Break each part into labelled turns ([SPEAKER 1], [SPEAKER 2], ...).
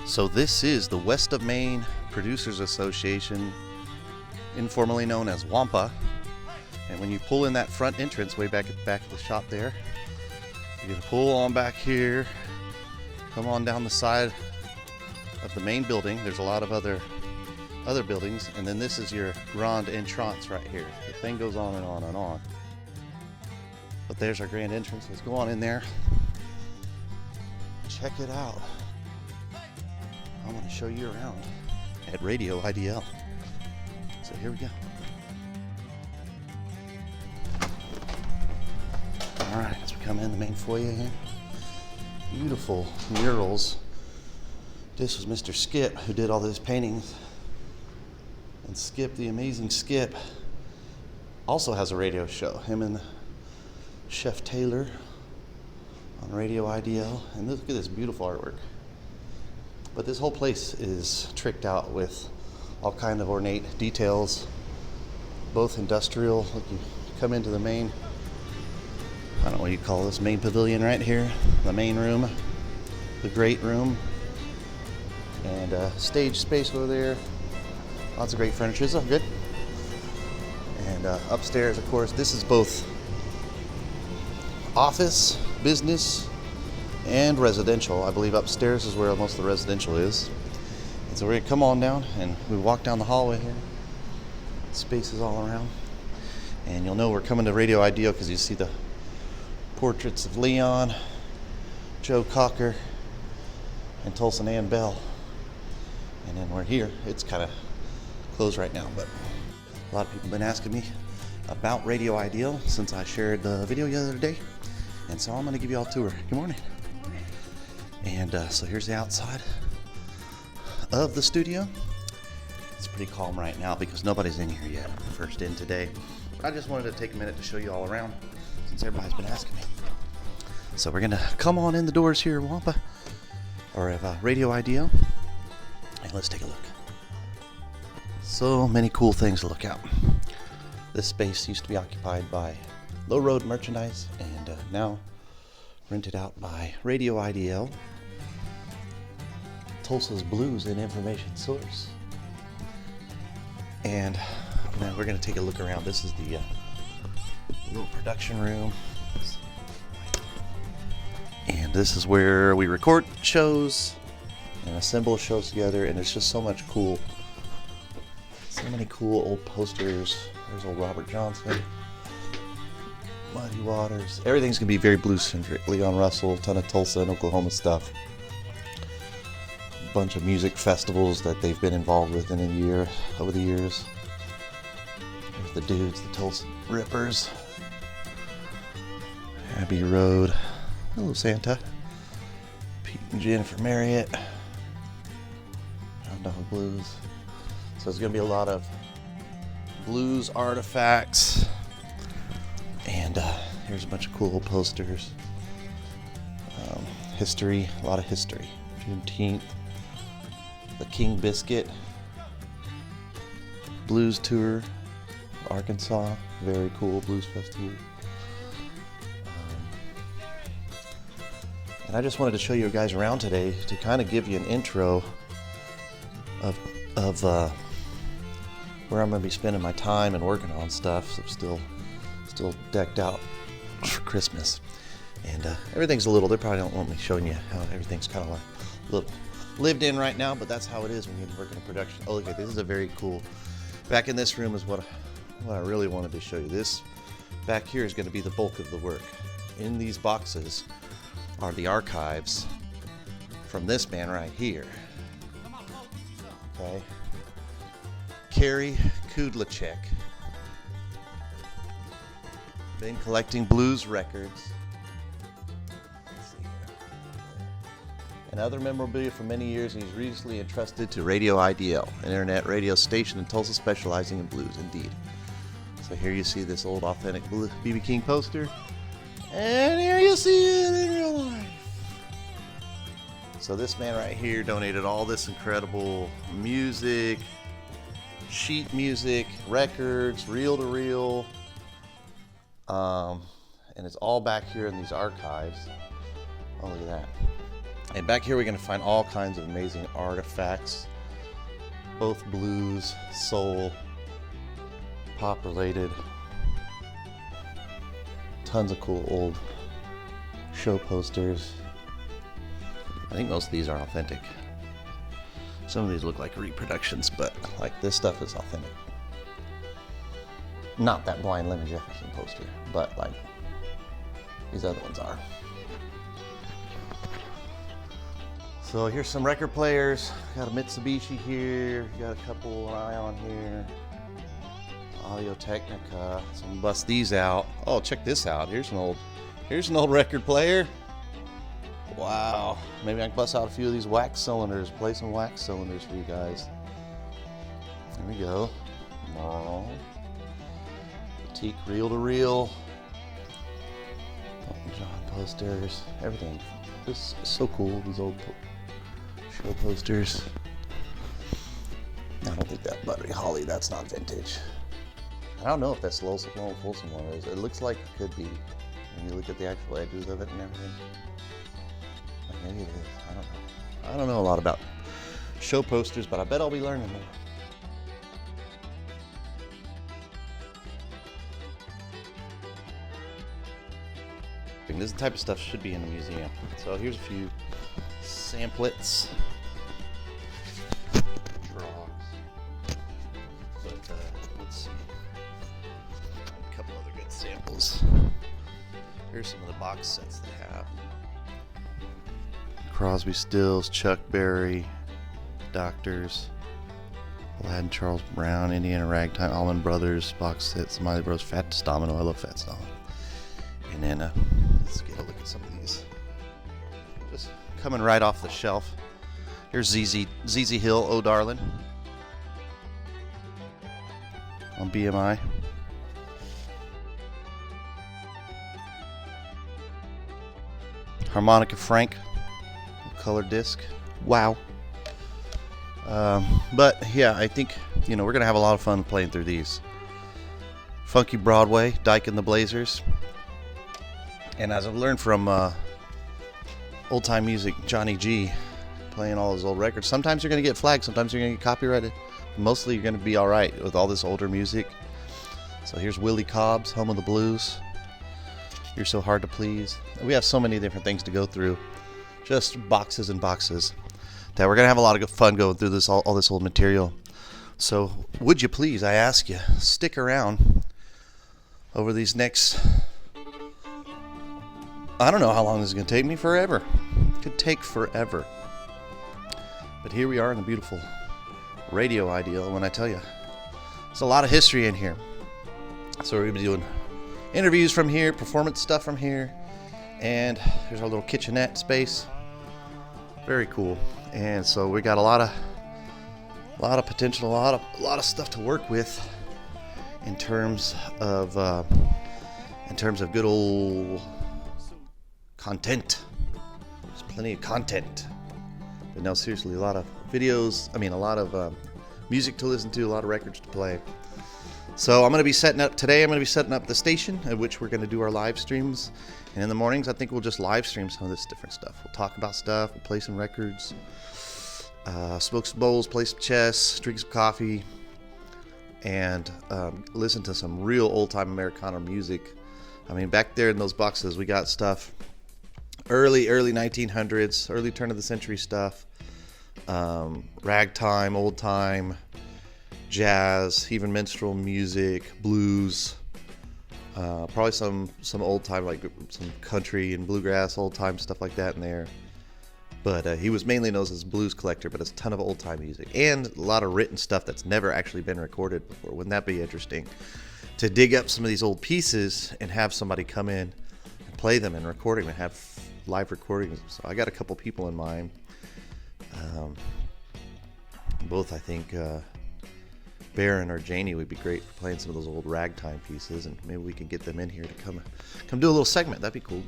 [SPEAKER 1] So this is the West of Maine Producers Association, informally known as WAMPA. And when you pull in that front entrance way back at the shop there, you're gonna pull on back here, come on down the side of the main building. There's a lot of other buildings, and then this is your grand entrance right here. The thing goes on and on and on. But there's our grand entrance. Let's go on in there. Check it out. I want to show you around at Radio IDL. So here we go. All right, as we come in the main foyer here, beautiful murals. This was Mr. Skip who did all these paintings. And Skip, the amazing Skip, also has a radio show. Him and Chef Taylor on Radio IDL. And look at this beautiful artwork. But this whole place is tricked out with all kind of ornate details, both industrial. Look, you come into the main, I don't know what you call this, main pavilion right here, the main room, the great room, and stage space over there. Lots of great furniture. Is that good? And upstairs, of course, this is both office, business, and residential. I believe upstairs is where most of the residential is. And so we're gonna come on down and we walk down the hallway here. Spaces all around. And you'll know we're coming to Radio IDL because you see the portraits of Leon, Joe Cocker, and Tulsa Ann Bell. And then we're here. It's kind of closed right now, but a lot of people have been asking me about Radio IDL since I shared the video the other day. And so I'm gonna give you all a tour. Good morning. And so here's the outside of the studio. It's pretty calm right now because nobody's in here yet. I'm the first in today. I just wanted to take a minute to show you all around since everybody's been asking me. So we're gonna come on in the doors here, Wampa, or Radio IDL, and let's take a look. So many cool things to look at. This space used to be occupied by Low Road Merchandise and now rented out by Radio IDL, Tulsa's Blues and Information Source. And now we're going to take a look around. This is the little production room. And this is where we record shows and assemble shows together. And it's just so much so many cool old posters. There's old Robert Johnson, Muddy Waters. Everything's gonna be very blues-centric. Leon Russell, a ton of Tulsa and Oklahoma stuff. A bunch of music festivals that they've been involved with over the years. There's the dudes, the Tulsa Rippers. Abbey Road. Hello, Santa. Pete and Jennifer Marriott. Hound Dog Blues. So there's gonna be a lot of blues artifacts. And here's a bunch of cool posters. History, a lot of history. Juneteenth, the King Biscuit, Blues Tour, Arkansas, very cool blues festival. And I just wanted to show you guys around today to kind of give you an intro of where I'm going to be spending my time and working on stuff. So still decked out for Christmas, and everything's they probably don't want me showing you how everything's kind of like lived in right now, but that's how it is when you work in a production. Oh, look, this is a very cool. Back in this room is what I really wanted to show you. This back here is going to be the bulk of the work. In these boxes are the archives from this man right here. Okay, Kerry Kudlacek. Been collecting blues records. Let's see here. And other memorabilia for many years, and he's recently entrusted to Radio IDL, an internet radio station in Tulsa specializing in blues, indeed. So here you see this old authentic B.B. King poster, and here you see it in real life. So this man right here donated all this incredible music, sheet music, records, reel to reel. And it's all back here in these archives. Oh, look at that. And back here we're going to find all kinds of amazing artifacts, both blues, soul, pop related. Tons of cool old show posters. I think most of these are authentic. Some of these look like reproductions, but like this stuff is authentic. Not that Blind Lemon Jefferson poster, but like these other ones are. So here's some record players. Got a Mitsubishi here. Got a couple Ion here. Audio Technica. So I'm gonna bust these out. Oh, check this out. Here's an old record player. Wow. Maybe I can bust out a few of these wax cylinders. Play some wax cylinders for you guys. There we go. Oh. Boutique reel to reel. Elton John posters. Everything. This is so cool. These old show posters. I don't think that Buddy Holly, that's not vintage. I don't know if that's Tulsa Oklahoma Folsom one is. It looks like it could be when you look at the actual edges of it and everything. Like maybe it is. I don't know. I don't know a lot about show posters, but I bet I'll be learning more. This type of stuff should be in a museum. So here's a few samplets. But let's see. A couple other good samples. Here's some of the box sets they have. Crosby, Stills, Chuck Berry, Doctors, Aladdin, Charles Brown, Indiana Ragtime, Allman Brothers, box set, Smiley Bros, Fats Domino. I love Fats Domino. And then let's get a look at some of these. Just coming right off the shelf. Here's ZZ Hill, Oh Darlin', on BMI. Harmonica Frank, color disc. Wow. But yeah, I think we're gonna have a lot of fun playing through these. Funky Broadway, Dyke and the Blazers. And as I've learned from old time music, Johnny G, playing all his old records, sometimes you're going to get flagged, sometimes you're going to get copyrighted. Mostly you're going to be all right with all this older music. So here's Willie Cobb's Home of the Blues. You're So Hard to Please. We have so many different things to go through, just boxes and boxes, that we're going to have a lot of fun going through this all this old material. So would you please, I ask you, stick around over these next... I don't know how long this is going to take me. Forever. It could take forever. But here we are in the beautiful Radio IDL. When I tell you, there's a lot of history in here. So we're going to be doing interviews from here, performance stuff from here, and here's our little kitchenette space. Very cool. And so we got a lot of potential, a lot of stuff to work with in terms of good old content. There's plenty of content. But no, seriously, a lot of videos, a lot of music to listen to, a lot of records to play. So I'm going to be setting up the station at which we're going to do our live streams. And in the mornings, I think we'll just live stream some of this different stuff. We'll talk about stuff, we'll play some records, smoke some bowls, play some chess, drink some coffee, and listen to some real old-time Americana music. Back there in those boxes, we got stuff early 1900s, early turn of the century stuff, ragtime, old time, jazz, even minstrel music, blues, probably some old time, like some country and bluegrass, old time stuff like that in there. But he was mainly known as a blues collector, but it's a ton of old time music and a lot of written stuff that's never actually been recorded before. Wouldn't that be interesting to dig up some of these old pieces and have somebody come in and play them and record them and have live recordings? So I got a couple people in mind. Both, I think, Baron or Janie would be great for playing some of those old ragtime pieces, and maybe we can get them in here to come do a little segment. That'd be cool.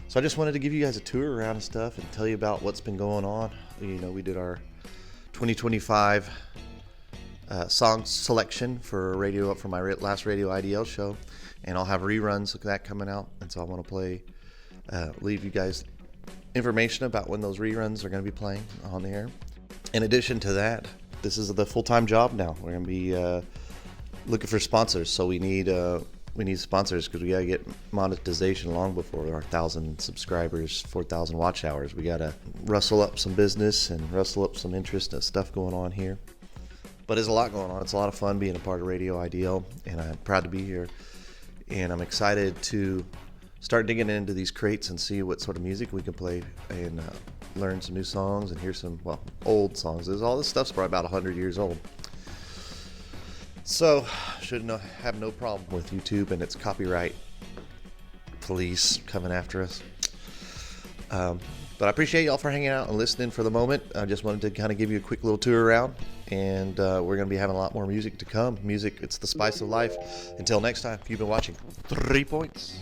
[SPEAKER 1] So I just wanted to give you guys a tour around and stuff and tell you about what's been going on. We did our 2025 song selection for my last Radio IDL show, and I'll have reruns of that coming out. And so I want to leave you guys information about when those reruns are going to be playing on the air. In addition to that, this is the full-time job now. We're going to be looking for sponsors, so we need sponsors because we got to get monetization long before our 1,000 subscribers, 4,000 watch hours. We got to rustle up some business and rustle up some interest and stuff going on here. But there's a lot going on. It's a lot of fun being a part of Radio IDL, and I'm proud to be here. And I'm excited to start digging into these crates and see what sort of music we can play and learn some new songs and hear some, old songs. All this stuff's probably about 100 years old. So, have no problem with YouTube and its copyright police coming after us. But I appreciate y'all for hanging out and listening for the moment. I just wanted to kind of give you a quick little tour around, and we're going to be having a lot more music to come. Music, it's the spice of life. Until next time, you've been watching 3 Points.